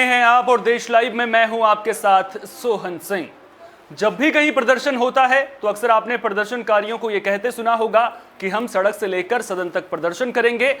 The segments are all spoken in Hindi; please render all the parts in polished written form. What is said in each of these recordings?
हैं आप और देश लाइव में मैं हूं आपके साथ सोहन सिंह। जब भी कहीं प्रदर्शन होता है तो अक्सर आपने प्रदर्शनकारियों को यह कहते सुना होगा कि हम सड़क से लेकर सदन तक प्रदर्शन करेंगे,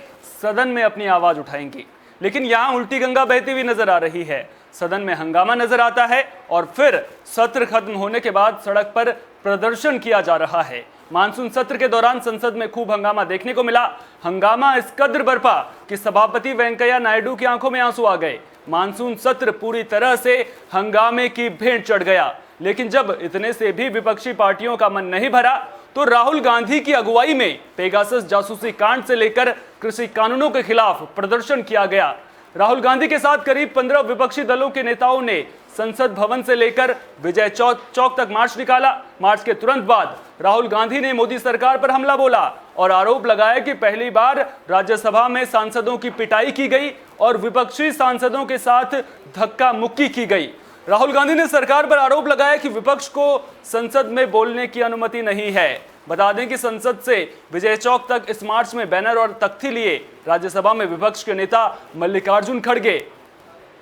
सदन में अपनी आवाज उठाएंगे। लेकिन यहां उल्टी गंगा बहती हुई नजर आ रही है। सदन में हंगामा नजर आता है और फिर सत्र खत्म होने के बाद सड़क पर प्रदर्शन किया जा रहा है। मानसून सत्र के दौरान संसद में खूब हंगामा देखने को मिला। हंगामा इस कद्र बरपा कि सभापति वेंकैया नायडू की आंखों में आंसू आ गए। मानसून सत्र पूरी तरह से हंगामे की भेंट चढ़ गया। लेकिन जब इतने से भी विपक्षी पार्टियों का मन नहीं भरा तो राहुल गांधी की अगुवाई में पेगासस जासूसी कांड से लेकर कृषि कानूनों के खिलाफ प्रदर्शन किया गया। राहुल गांधी के साथ करीब 15 विपक्षी दलों के नेताओं ने संसद भवन से लेकर विजय चौक तक मार्च निकाला। मार्च के तुरंत बाद राहुल गांधी ने मोदी सरकार पर हमला बोला और आरोप लगाया कि पहली बार राज्यसभा में सांसदों की पिटाई की गई और विपक्षी सांसदों के साथ धक्का मुक्की की गई। राहुल गांधी ने सरकार पर आरोप लगाया कि विपक्ष को संसद में बोलने की अनुमति नहीं है। बता दें कि संसद से विजय चौक तक इस मार्च में बैनर और तख्ती लिए राज्यसभा में विपक्ष के नेता मल्लिकार्जुन खड़गे,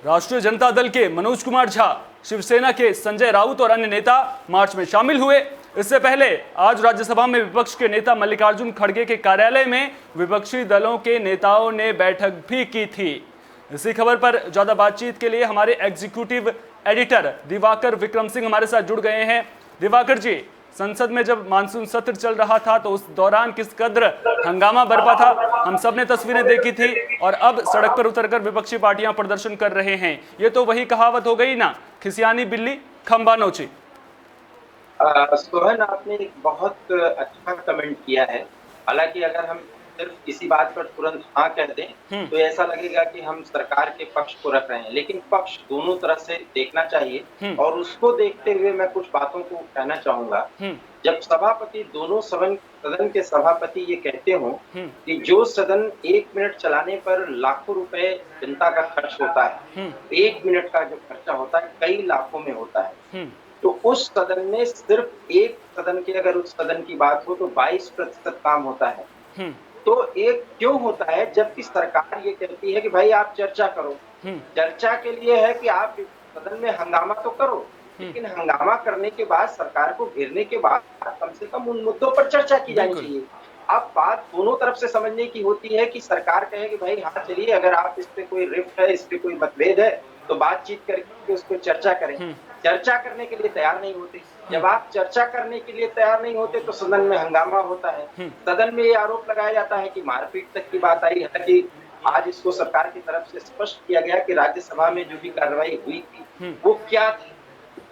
राष्ट्रीय जनता दल के मनोज कुमार झा, शिवसेना के संजय राउत और अन्य नेता मार्च में शामिल हुए। इससे पहले आज राज्यसभा में विपक्ष के नेता मल्लिकार्जुन खड़गे के कार्यालय में विपक्षी दलों के नेताओं ने बैठक भी की थी। इसी खबर पर ज्यादा बातचीत के लिए हमारे एग्जीक्यूटिव एडिटर दिवाकर विक्रम सिंह हमारे साथ जुड़ गए हैं। दिवाकर जी, संसद में जब मानसून सत्र चल रहा था तो उस दौरान किस कद्र हंगामा बरपा था, हम सब ने तस्वीरें देखी थी और अब सड़क पर उतरकर विपक्षी पार्टियां प्रदर्शन कर रहे हैं। ये तो वही कहावत हो गई ना, खिसियानी बिल्ली खंबा नोची। सोहन, आपने एक बहुत अच्छा कमेंट किया है। हालांकि अगर हम सिर्फ इसी बात पर तुरंत हाँ कह दें तो ऐसा लगेगा कि हम सरकार के पक्ष को रख रहे हैं, लेकिन पक्ष दोनों तरह से देखना चाहिए और उसको देखते हुए मैं कुछ बातों को कहना चाहूंगा। जब सभापति दोनों सदन के सभापति ये कहते हो कि जो सदन 1 मिनट चलाने पर लाखों रुपए जनता का खर्च होता है, 1 मिनट का जो खर्चा होता है कई लाखों में होता है, तो उस सदन में सिर्फ एक सदन की अगर उस सदन की बात हो तो 22% काम होता है। तो एक क्यों होता है, जबकि सरकार ये कहती है कि भाई आप चर्चा करो। चर्चा के लिए है कि आप सदन में हंगामा तो करो, लेकिन हंगामा करने के बाद सरकार को घेरने के बाद कम से कम उन मुद्दों पर चर्चा की जानी चाहिए। अब बात दोनों तरफ से समझने की होती है कि सरकार कहे कि भाई हाँ चलिए, अगर आप इस पे कोई रिफ्ट है, इस पे कोई मतभेद है तो बातचीत करके उस पर चर्चा करें। चर्चा करने के लिए तैयार नहीं होते। जब आप चर्चा करने के लिए तैयार नहीं होते तो सदन में हंगामा होता है। सदन में ये आरोप लगाया जाता है कि मारपीट तक की बात आई है कि आज इसको सरकार की तरफ से स्पष्ट किया गया कि राज्यसभा में जो भी कार्रवाई हुई थी वो क्या थी।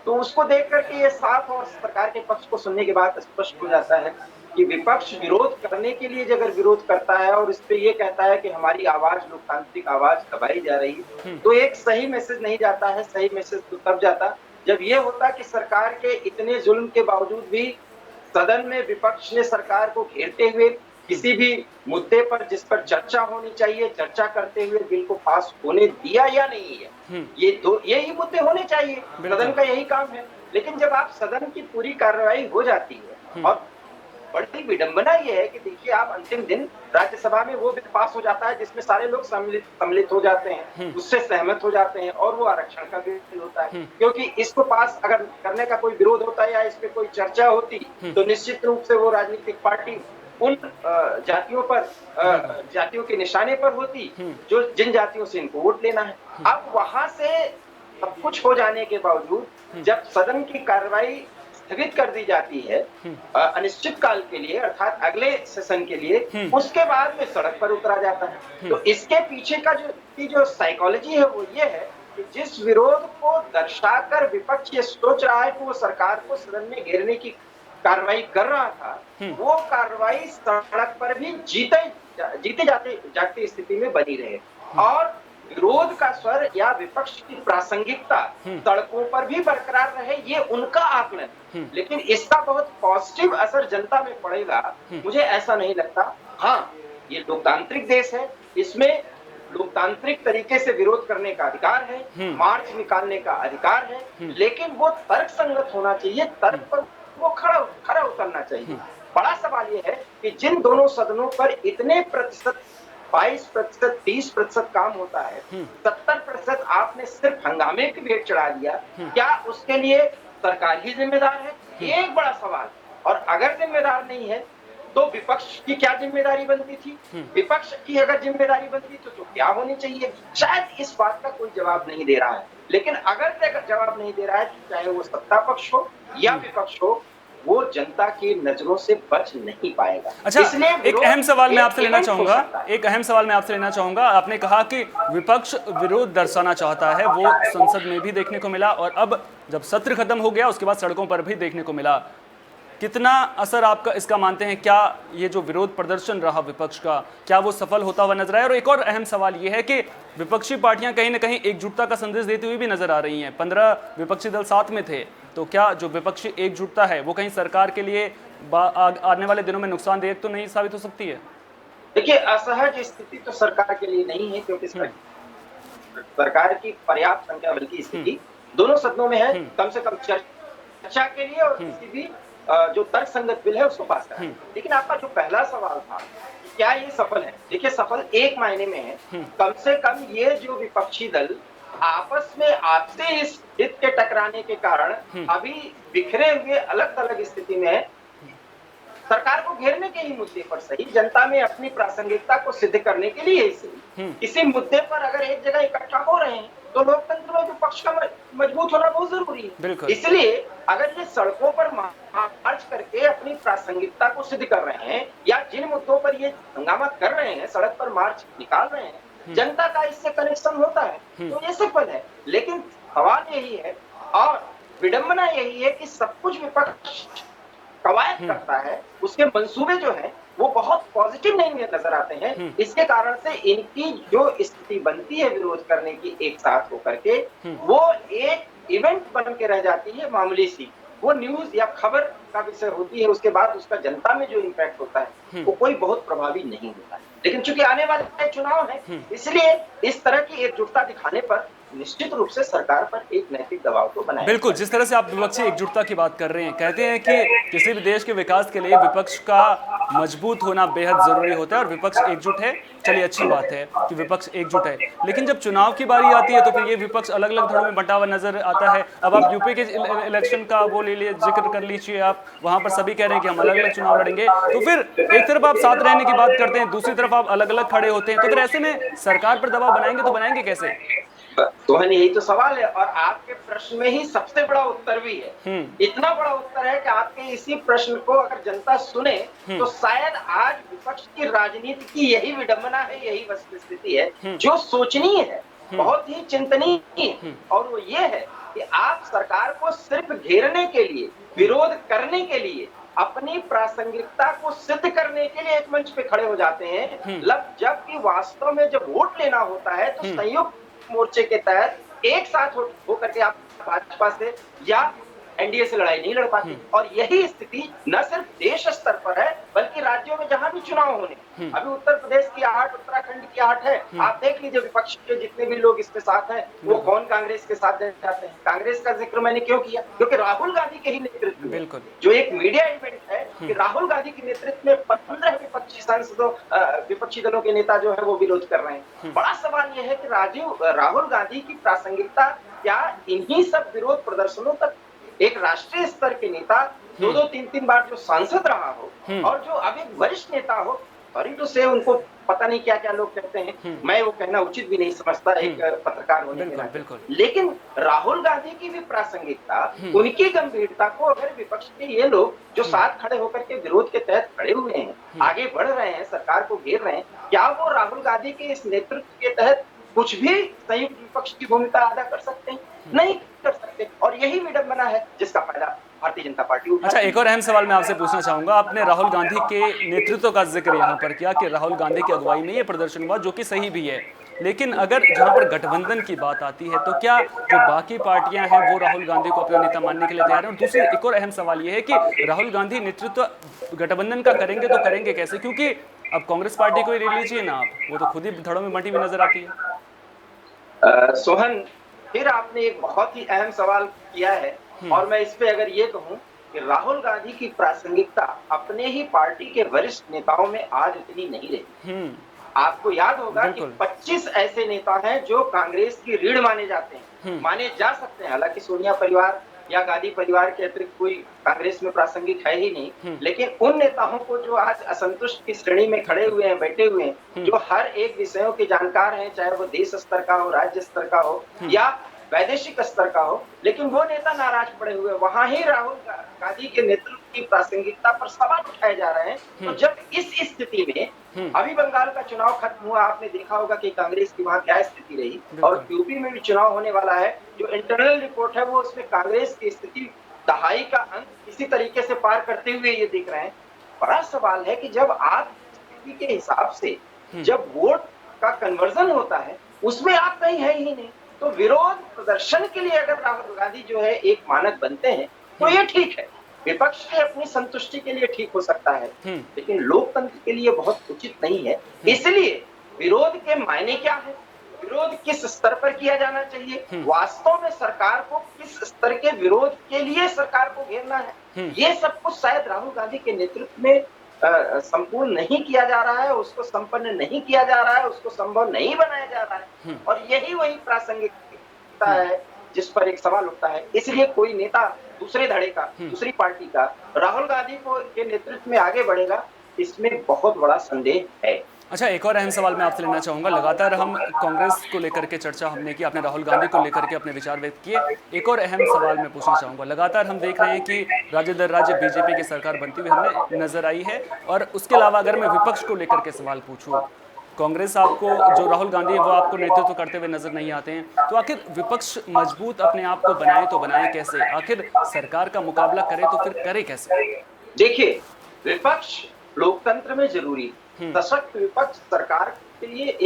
तो उसको देख करके ये साफ और सरकार के पक्ष को सुनने के बाद स्पष्ट हो जाता है कि विपक्ष विरोध करने के लिए अगर विरोध करता है और इस पे ये कहता है कि हमारी आवाज, लोकतांत्रिक आवाज दबाई जा रही है, तो एक सही मैसेज नहीं जाता है। सही मैसेज तो तब जाता जब ये होता कि सरकार के इतने जुल्म के बावजूद भी सदन में विपक्ष ने सरकार को घेरते हुए किसी भी मुद्दे पर जिस पर चर्चा होनी चाहिए, चर्चा करते हुए बिल को पास होने दिया या नहीं है। यही मुद्दे होने चाहिए, सदन का यही काम है। लेकिन जब आप सदन की पूरी कार्रवाई हो जाती है और बड़ी विडंबना ये है कि देखिए आप अंतिम दिन राज्यसभा में वो बिल पास हो जाता है जिसमें सारे लोग सम्मिलित हो जाते हैं, उससे सहमत हो जाते हैं और वो आरक्षण का बिल होता है। क्योंकि इसको पास अगर करने का कोई विरोध होता है या इस पे कोई चर्चा होती तो निश्चित रूप से वो राजनीतिक पार्टी उन जातियों के निशाने पर होती जो जिन जातियों से इनको वोट लेना है। अब वहां से सब कुछ हो जाने के बावजूद जब सदन की कार्रवाई स्थगित कर दी जाती है अनिश्चित काल के लिए, अर्थात अगले सेशन के लिए, उसके बाद में सड़क पर उतरा जाता है। तो इसके पीछे का जो साइकोलॉजी है वो ये है कि जिस विरोध को दर्शाकर विपक्ष ये सोच रहा है कि वो सरकार को सदन में घेरने की कार्रवाई कर रहा था, वो कार्रवाई सड़क पर भी जीते जागती स्थिति में बनी रहे और विरोध का स्वर या विपक्ष की प्रासंगिकता सड़कों पर भी बरकरार रहे, ये उनका आकलन। लेकिन इसका बहुत पॉजिटिव असर जनता में पड़ेगा, मुझे ऐसा नहीं लगता। हाँ, ये लोकतांत्रिक देश है, इसमें लोकतांत्रिक तरीके से विरोध करने का अधिकार है, मार्च निकालने का अधिकार है, लेकिन वो तर्क संगत होना चाहिए, तर्क पर वो खरा उतरना चाहिए। बड़ा सवाल ये है कि जिन दोनों सदनों पर इतने प्रतिशत 22%, 30% काम होता है, 70% आपने सिर्फ हंगामे की रेट चढ़ा दिया, क्या उसके लिए सरकार ही जिम्मेदार है? ये एक बड़ा सवाल। और अगर जिम्मेदार नहीं है तो विपक्ष की क्या जिम्मेदारी बनती थी? विपक्ष की अगर जिम्मेदारी बनती तो क्या होनी चाहिए? शायद इस बात का कोई जवाब नहीं दे रहा है। लेकिन अगर जवाब नहीं दे रहा है, चाहे वो सत्ता पक्ष हो या विपक्ष हो, वो जनता की नजरों से बच नहीं पाएगा। अच्छा, एक अहम सवाल मैं आपसे लेना चाहूंगा। आपने कहा कि विपक्ष विरोध दर्शाना चाहता है, वो संसद में भी देखने को मिला और अब जब सत्र खत्म हो गया उसके बाद सड़कों पर भी देखने को मिला। कितना असर आपका इसका मानते हैं? क्या ये जो विरोध प्रदर्शन रहा विपक्ष का, क्या वो सफल होता हुआ नजर आया? और एक और अहम सवाल ये है कि विपक्षी पार्टियां कहीं ना कहीं एकजुटता का संदेश देती हुई भी नजर आ रही हैं। 15 विपक्षी दल साथ में थे, तो क्या जो विपक्षी एकजुटता है वो कहीं सरकार के लिए आने वाले दिनों में नुकसानदेह तो नहीं साबित हो सकती है? देखिए, असहज स्थिति तो सरकार के लिए नहीं है, क्योंकि सरकार की पर्याप्त संख्या बल की स्थिति दोनों सदनों में है, कम से कम चर्चा के लिए और किसी भी जो तर्कसंगत बिल है उसको पास करें। लेकिन आपका जो पहला सवाल था, क्या ये सफल है? देखिए, सफल एक मायने में है, कम से कम ये जो विपक्षी दल आपस में आपसे इस हित के टकराने के कारण अभी बिखरे हुए अलग अलग स्थिति में है, सरकार को घेरने के ही मुद्दे पर सही, जनता में अपनी प्रासंगिकता को सिद्ध करने के लिए ही सही, किसी मुद्दे पर अगर एक जगह इकट्ठा हो रहे हैं तो लोकतंत्र में विपक्ष का मजबूत होना बहुत जरूरी है। इसलिए अगर ये सड़कों पर मार्च करके अपनी प्रासंगिकता को सिद्ध कर रहे हैं या जिन मुद्दों पर ये हंगामा कर रहे हैं, सड़क पर मार्च निकाल रहे हैं, जनता का इससे कनेक्शन होता है तो ये सफल है। लेकिन सवाल यही है और विडंबना यही है कि सब कुछ विपक्ष कवायद करता है, उसके मंसूबे जो हैं वो बहुत पॉजिटिव नहीं नजर आते हैं। इसके कारण से इनकी जो स्थिति बनती है विरोध करने की एक साथ होकर के, वो एक इवेंट बन के रह जाती है, मामूली सी, वो न्यूज या खबर का विषय होती है। उसके बाद उसका जनता में जो इम्पैक्ट होता है वो कोई बहुत प्रभावी नहीं होता है। लेकिन चूंकि आने वाले चुनाव है, इसलिए इस तरह की एकजुटता दिखाने पर निश्चित रूप से सरकार पर एक नैतिक दबाव को बनाया। बिल्कुल, जिस तरह से आप विपक्षी एकजुटता की बात कर रहे हैं, कहते हैं कि किसी भी देश के विकास के लिए विपक्ष का मजबूत होना बेहद जरूरी होता है और विपक्ष एकजुट है। चलिए, अच्छी बात है कि विपक्ष एकजुट है, लेकिन जब चुनाव की बारी आती है तो फिर ये विपक्ष अलग अलग धड़ों में बंटा हुआ नजर आता है। अब आप यूपी के इलेक्शन का वो ले लिए, जिक्र कर लीजिए आप, वहां पर सभी कह रहे हैं कि हम अलग अलग चुनाव लड़ेंगे, तो फिर एक तरफ आप साथ रहने की बात करते हैं, दूसरी तरफ आप अलग अलग खड़े होते हैं, तो फिर ऐसे में सरकार पर दबाव बनाएंगे तो बनाएंगे कैसे? सोहन, यही तो सवाल है और आपके प्रश्न में ही सबसे बड़ा उत्तर भी है। इतना बड़ा उत्तर है कि आपके इसी प्रश्न को अगर जनता सुने तो शायद आज विपक्ष की राजनीति की यही विडंबना है, यही वस्तुस्थिति है जो सोचनीय है, बहुत ही चिंतनीय है। और वो ये है कि आप सरकार को सिर्फ घेरने के लिए, विरोध करने के लिए, अपनी प्रासंगिकता को सिद्ध करने के लिए एक मंच पे खड़े हो जाते हैं, जबकि वास्तव में जब वोट लेना होता है तो संयुक्त मोर्चे के तहत एक साथ होकर के आप भाजपा से या एनडीए से लड़ाई नहीं लड़ पाते। और यही स्थिति न सिर्फ देश स्तर पर है बल्कि राज्यों में जहां भी चुनाव होने, अभी उत्तर प्रदेश की आहट, उत्तराखंड की आहट है, आप देख लीजिए विपक्ष के जितने भी लोग इसके साथ हैं वो कौन कांग्रेस के साथ जाते हैं। कांग्रेस का जिक्र मैंने क्यों किया? क्योंकि राहुल गांधी के ही नेतृत्व में जो एक मीडिया इवेंट है कि राहुल गांधी के नेतृत्व में 15 विपक्षी दलों के नेता जो है वो विरोध कर रहे हैं। बड़ा सवाल यह है कि राहुल गांधी की प्रासंगिकता क्या इन्हीं सब विरोध प्रदर्शनों तक एक राष्ट्रीय स्तर के नेता, 2-2, 3-3 बार जो सांसद रहा हो और जो अब एक वरिष्ठ नेता हो, सॉरी टू से उनको पता नहीं क्या क्या लोग कहते हैं, मैं वो कहना उचित भी नहीं समझता एक पत्रकार होने के नाते, लेकिन राहुल गांधी की भी प्रासंगिकता, उनकी गंभीरता को अगर विपक्ष के ये लोग जो साथ खड़े होकर के विरोध के तहत खड़े हुए हैं, आगे बढ़ रहे हैं, सरकार को घेर रहे हैं, क्या वो राहुल गांधी के इस नेतृत्व के तहत कुछ भी संयुक्त विपक्ष की भूमिका अदा कर सकते हैं? नहीं कर सकते। और यही विडंबना है जिसका फायदा भारतीय जनता पार्टी। अच्छा, एक और अहम सवाल मैं आपसे पूछना चाहूंगा। आपने राहुल गांधी के नेतृत्व का जिक्र यहाँ पर किया कि राहुल गांधी की अगुवाई में ये प्रदर्शन हुआ, जो कि सही भी है, लेकिन अगर जहां पर गठबंधन की बात आती है तो क्या जो बाकी पार्टियां हैं वो राहुल गांधी को अपना नेता मानने के लिए तैयार हैं? और दूसरी एक और अहम सवाल ये है कि राहुल गांधी नेतृत्व गठबंधन का करेंगे तो करेंगे कैसे? क्योंकि अब कांग्रेस पार्टी को ही ले लीजिए ना आप, वो तो खुद ही धड़ों में बंटी हुई नजर आती है। सोहन, फिर आपने एक बहुत ही अहम सवाल किया है और मैं इस पे अगर ये कहूं कि राहुल गांधी की प्रासंगिकता अपने ही पार्टी के वरिष्ठ नेताओं में आज इतनी नहीं रही। आपको याद होगा कि 25 ऐसे नेता हैं जो कांग्रेस की रीढ़ माने जाते हैं, माने जा सकते हैं। हालांकि सोनिया परिवार या गांधी परिवार के अतिरिक्त कोई कांग्रेस में प्रासंगिक है ही नहीं, लेकिन उन नेताओं को जो आज असंतुष्ट की श्रेणी में खड़े हुए हैं, बैठे हुए हैं, जो हर एक विषयों के जानकार हैं, चाहे वो देश स्तर का हो, राज्य स्तर का हो या वैदेशिक स्तर का हो, लेकिन वो नेता नाराज पड़े हुए। वहां ही राहुल गांधी के नेतृत्व की प्रासंगिकता पर सवाल उठाए जा रहे हैं। तो जब इस स्थिति में अभी बंगाल का चुनाव खत्म हुआ, आपने देखा होगा कि कांग्रेस की वहां क्या स्थिति रही, और यूपी में भी चुनाव होने वाला है। जो इंटरनल रिपोर्ट है वो उसमें कांग्रेस की स्थिति दहाई का अंक इसी तरीके से पार करते हुए ये दिख रहे हैं। बड़ा सवाल है कि जब आप स्थिति के हिसाब से जब वोट का कन्वर्जन होता है, उसमें आप कहीं है ही नहीं। तो विरोध प्रदर्शन के लिए अगर राहुल गांधी जो है एक मानक बनते हैं तो ये ठीक है, विपक्ष के अपनी संतुष्टि के लिए ठीक हो सकता है, लेकिन लोकतंत्र के लिए बहुत उचित नहीं है। इसलिए विरोध के मायने क्या है, विरोध किस स्तर पर किया जाना चाहिए, वास्तव में सरकार को किस स्तर के विरोध के लिए सरकार को घेरना है, ये सब कुछ शायद राहुल गांधी के नेतृत्व में संपूर्ण नहीं किया जा रहा है, उसको संपन्न नहीं किया जा रहा है, उसको संभव नहीं बनाया जा रहा है। और यही वही प्रासंगिकता है जिस पर एक सवाल उठता है। इसलिए कोई नेता दूसरे धड़े का, दूसरी पार्टी का राहुल गांधी को के नेतृत्व में आगे बढ़ेगा, इसमें बहुत बड़ा संदेह है। अच्छा, एक और अहम सवाल मैं आपसे लेना चाहूंगा। लगातार हम कांग्रेस को लेकर के चर्चा हमने की, आपने राहुल गांधी को लेकर के अपने विचार व्यक्त किए। एक और अहम सवाल मैं पूछना चाहूंगा। लगातार हम देख रहे हैं कि राज्य दर राज्य बीजेपी की सरकार बनती हुई हमें नजर आई है, और उसके अलावा अगर मैं विपक्ष को लेकर के सवाल पूछूं, कांग्रेस आपको, जो राहुल गांधी है वो आपको नेतृत्व करते हुए नजर नहीं आते हैं, तो आखिर विपक्ष मजबूत अपने आप को बनाए तो बनाए कैसे? आखिर सरकार का मुकाबला करे तो फिर करे कैसे? देखिए, विपक्ष लोकतंत्र में जरूरी, सशक्त विपक्ष सरकार के लिए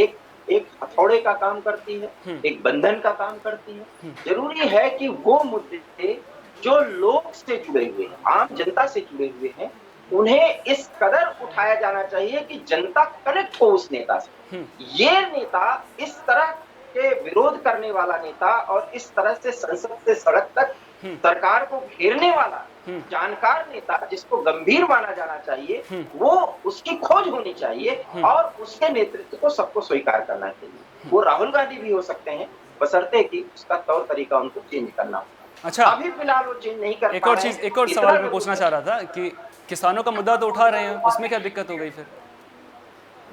एक हथौड़े का काम करती है, एक बंधन का काम करती है। जरूरी है कि वो मुद्दे जो लोग से जुड़े हुए हैं, आम जनता से जुड़े हुए हैं, उन्हें इस कदर उठाया जाना चाहिए कि जनता कनेक्ट हो उस नेता से। ये नेता, इस तरह के विरोध करने वाला नेता और इस तरह से संसद से सड़क तक सरकार को घेरने वाला जानकार नेता, जिसको गंभीर माना जाना चाहिए, वो उसकी खोज होनी चाहिए और उसके नेतृत्व को सबको स्वीकार करना चाहिए। वो राहुल गांधी भी हो सकते हैं, बशर्ते कि उसका तौर तरीका उनको चेंज करना हो। अच्छा, अभी फिलहाल वो चेंज नहीं कर पा रहे हैं। एक और सवाल मैं पूछना चाह रहा था कि किसानों का मुद्दा तो उठा रहे हैं, उसमें क्या दिक्कत हो गई फिर?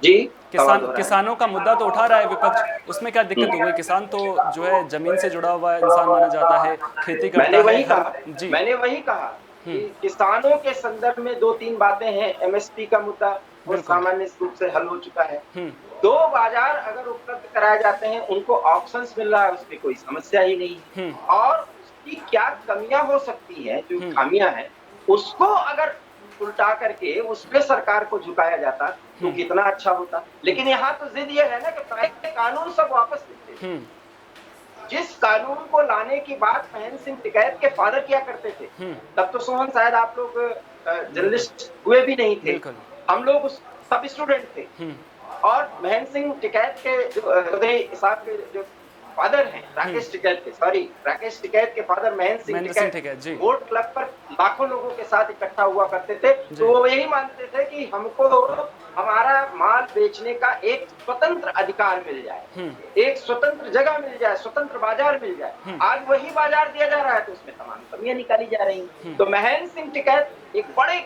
जी, किसानों का मुद्दा तो उठा रहा है विपक्ष, उसमें क्या दिक्कत हो गई? किसान तो जो है जमीन से जुड़ा हुआ इंसान माना जाता है, खेती करता है। मैंने वही कहा कि किसानों के संदर्भ में 2-3 बातें हैं। एमएसपी का मुद्दा वो सामान्य रूप से हल हो चुका है। 2 बाजार अगर उपलब्ध कराए जाते हैं, उनको ऑप्शंस मिल रहा है, उसमें कोई समस्या ही नहीं। और उसकी क्या कमियां हो सकती है, जो खामियां हैं, उसको अगर उल्टा करके उस पे सरकार को झुकाया जाता तो कितना अच्छा होता। लेकिन यहाँ तो जिद ये है ना कि पहले कानून सब वापस लेते। जिस कानून को लाने की बात महेंद्र सिंह टिकैत के फादर किया करते थे, तब तो सोहन शायद आप लोग जर्नलिस्ट हुए भी नहीं थे, हम लोग सब स्टूडेंट थे। और महेंद्र सिंह टिकैत के साहब के जो फादर हैं, राकेश टिकैत के father Mahendra Singh Tikait boat club पर लाखों लोगों के साथ इकट्ठा हुआ करते थे। तो वो यही मानते थे कि हमको हमारा माल बेचने का एक स्वतंत्र अधिकार मिल जाए, एक स्वतंत्र जगह मिल जाए, स्वतंत्र बाजार मिल जाए। आज वही बाजार दिया जा रहा है तो उसमें तमाम कमियां निकाली जा रही हैं। तो महेंद्र सिंह टिकैत एक बड़े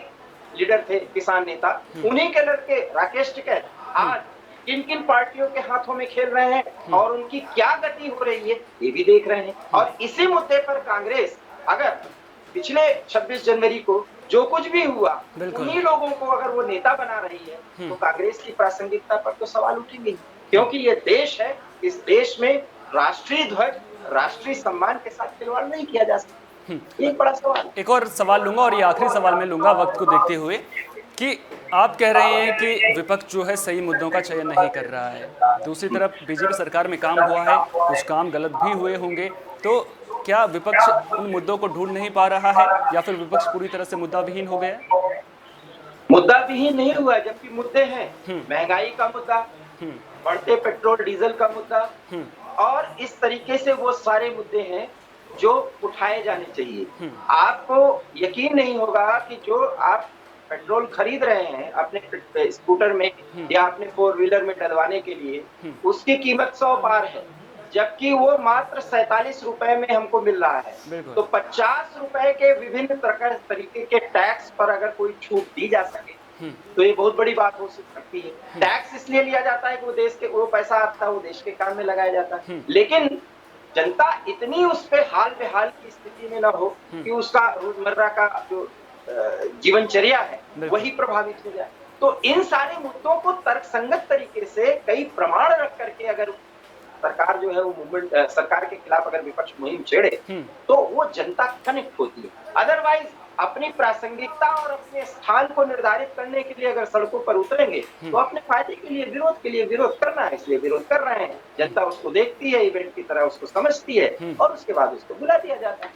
लीडर थे, किसान नेता। उन्हीं के लड़के राकेश टिकैत आज किन किन पार्टियों के हाथों में खेल रहे हैं और उनकी क्या गति हो रही है, ये भी देख रहे हैं। और इसी मुद्दे पर कांग्रेस अगर पिछले 26 जनवरी को जो कुछ भी हुआ, उन्हीं लोगों को अगर वो नेता बना रही है, तो कांग्रेस की प्रासंगिकता पर तो सवाल उठेंगे। क्योंकि ये देश है, इस देश में राष्ट्रीय ध्वज, राष्ट्रीय सम्मान के साथ खिलवाड़ नहीं किया जा सकता। एक बड़ा सवाल। एक और सवाल लूंगा और ये आखिरी सवाल में लूंगा वक्त को देखते हुए, कि आप कह रहे हैं कि विपक्ष जो है सही मुद्दों का चयन नहीं कर रहा है, दूसरी तरफ बीजेपी सरकार में काम हुआ है, कुछ काम गलत भी हुए होंगे, तो क्या विपक्ष उन मुद्दों को ढूंढ नहीं पा रहा है या फिर विपक्ष पूरी तरह से मुद्दा विहीन हो गया? मुद्दा विहीन नहीं हुआ, जबकि मुद्दे हैं। महंगाई का मुद्दा, बढ़ते पेट्रोल डीजल का मुद्दा, और इस तरीके से वो सारे मुद्दे हैं जो उठाए जाने चाहिए। आपको यकीन नहीं होगा कि जो आप पेट्रोल खरीद रहे हैं अपने स्कूटर में या अपने 4 व्हीलर में डलवाने के लिए, उसकी कीमत 100 पार है, जबकि वो मात्र 47 रुपए में हमको मिल रहा है। बिल्कुल। तो 50 रुपए के विभिन्न तरीके के टैक्स पर अगर कोई छूट दी जा सके तो ये बहुत बड़ी बात हो सकती है। टैक्स इसलिए लिया जाता है कि वो पैसा आता है, वो देश के काम में लगाया जाता है, लेकिन जनता इतनी उस पे हाल बेहाल की स्थिति में न हो कि उसका रोजमर्रा का जो जीवनचर्या है वही प्रभावित हो जाए। तो इन सारे मुद्दों को तर्कसंगत तरीके से कई प्रमाण रख करके अगर सरकार जो है वो मूवमेंट सरकार के खिलाफ अगर विपक्ष मुहिम छेड़े तो वो जनता कनेक्ट होती है। अदरवाइज अपनी प्रासंगिकता और अपने स्थान को निर्धारित करने के लिए अगर सड़कों पर उतरेंगे तो अपने फायदे के लिए विरोध करना है, इसलिए विरोध कर रहे हैं। जनता उसको देखती है, इवेंट की तरह उसको समझती है और उसके बाद उसको बुला दिया जाता है।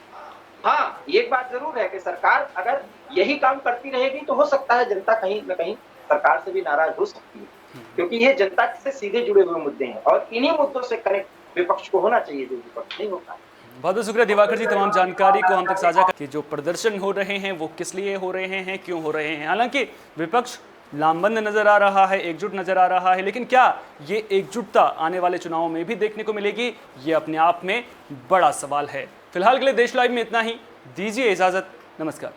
हाँ, एक बात जरूर है कि सरकार अगर यही काम करती रहेगी तो हो सकता है जनता कहीं न कहीं सरकार से भी नाराज हो सकती है, क्योंकि ये जनता से सीधे जुड़े हुए मुद्दे हैं और इन्हीं मुद्दों से कनेक्ट विपक्ष को होना चाहिए, जो विपक्ष नहीं होता। बहुत बहुत शुक्रिया दिवाकर जी, तमाम जानकारी को हम तक साझा कर कि जो प्रदर्शन हो रहे हैं वो किस लिए हो रहे हैं, क्यों हो रहे हैं। हालांकि विपक्ष लामबंद नजर आ रहा है, एकजुट नजर आ रहा है, लेकिन क्या ये एकजुटता आने वाले चुनावों में भी देखने को मिलेगी, ये अपने आप में बड़ा सवाल है। फिलहाल के लिए देश लाइव में इतना ही, दीजिए इजाजत, नमस्कार।